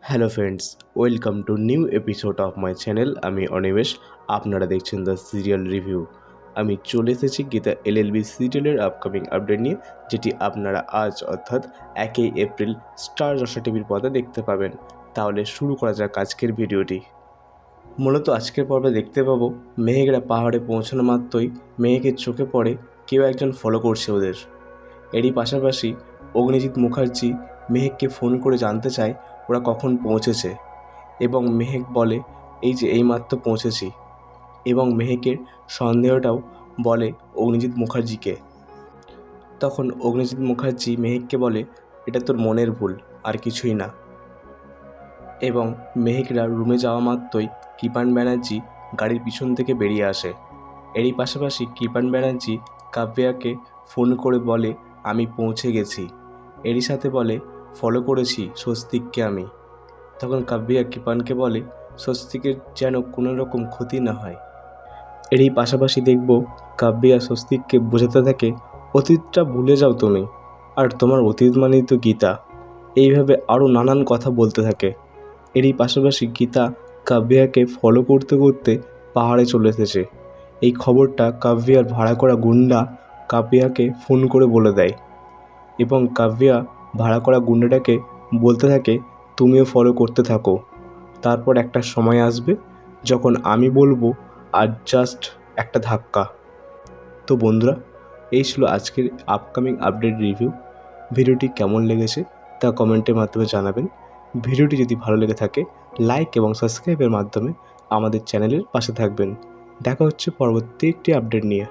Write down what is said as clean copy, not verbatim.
Hello friends, welcome to new episode of my channel. আমি অনিমেষ, আপনারা দেখছেন দ্য সিরিয়াল রিভিউ। আমি চলে এসেছি গীতা এলএলবি সিরিয়ালের আপকামিং আপডেট নিয়ে, যেটি আপনারা আজ অর্থাৎ 1 এপ্রিল স্টার জলসা টিভির পর্দায় দেখতে পাবেন। তাহলে শুরু করা যাক আজকের ভিডিওটি। মূলত আজকের পর্বে দেখতে পাবো মেহেকরা পাহাড়ে পৌঁছানো মাত্রই মেহেকের চোখে পড়ে কেউ একজন ফলো করছে ওদের। এরই পাশাপাশি অগ্নিজিৎ মুখার্জি মেহেককে ফোন করে জানতে চায় ওরা কখন পৌঁছেছে, এবং মেহেক বলে এই যে এইমাত্র পৌঁছেছি, এবং মেহেকের সন্দেহটাও বলে অগ্নিজিৎ মুখার্জিকে। তখন অগ্নিজিৎ মুখার্জি মেহেককে বলে এটা তোর মনের ভুল, আর কিছুই না। এবং মেহেকরা রুমে যাওয়া মাত্রই কৃপান ব্যানার্জি গাড়ির পিছন থেকে বেরিয়ে আসে। এরই পাশাপাশি কৃপান ব্যানার্জি কাব্যাকে ফোন করে বলে আমি পৌঁছে গেছি। এরই সাথে বলে ফলো করেছি স্বস্তিককে আমি। তখন কাব্যা কৃপানকে বলে স্বস্তিকের যেন কোনো রকম ক্ষতি না হয়। এরই পাশাপাশি দেখব কাব্যা স্বস্তিককে বোঝাতে থাকে অতীতটা ভুলে যাও তুমি, আর তোমার অতীত মানেই তো গীতা। এইভাবে আরও নানান কথা বলতে থাকে। এরই পাশাপাশি গীতা কাব্যাকে ফলো করতে করতে পাহাড়ে চলে এসেছে। এই খবরটা কাব্যার ভাড়া করা গুন্ডা কাব্যাকে ফোন করে বলে দেয়, এবং কাব্যা ভাড়া করা গুন্ডাটাকে বলতে থাকে তুমিও ফলো করতে থাকো। তারপর একটা সময় আসবে যখন আমি বলবো আর জাস্ট একটা ধাক্কা। তো বন্ধুরা, এই ছিল আজকের আপকামিং আপডেট রিভিউ। ভিডিওটি কেমন লেগেছে তা কমেন্টের মাধ্যমে জানাবেন। ভিডিওটি যদি ভালো লেগে থাকে লাইক এবং সাবস্ক্রাইবের মাধ্যমে আমাদের চ্যানেলের পাশে থাকবেন। দেখা হচ্ছে পরবর্তী একটি আপডেট নিয়ে।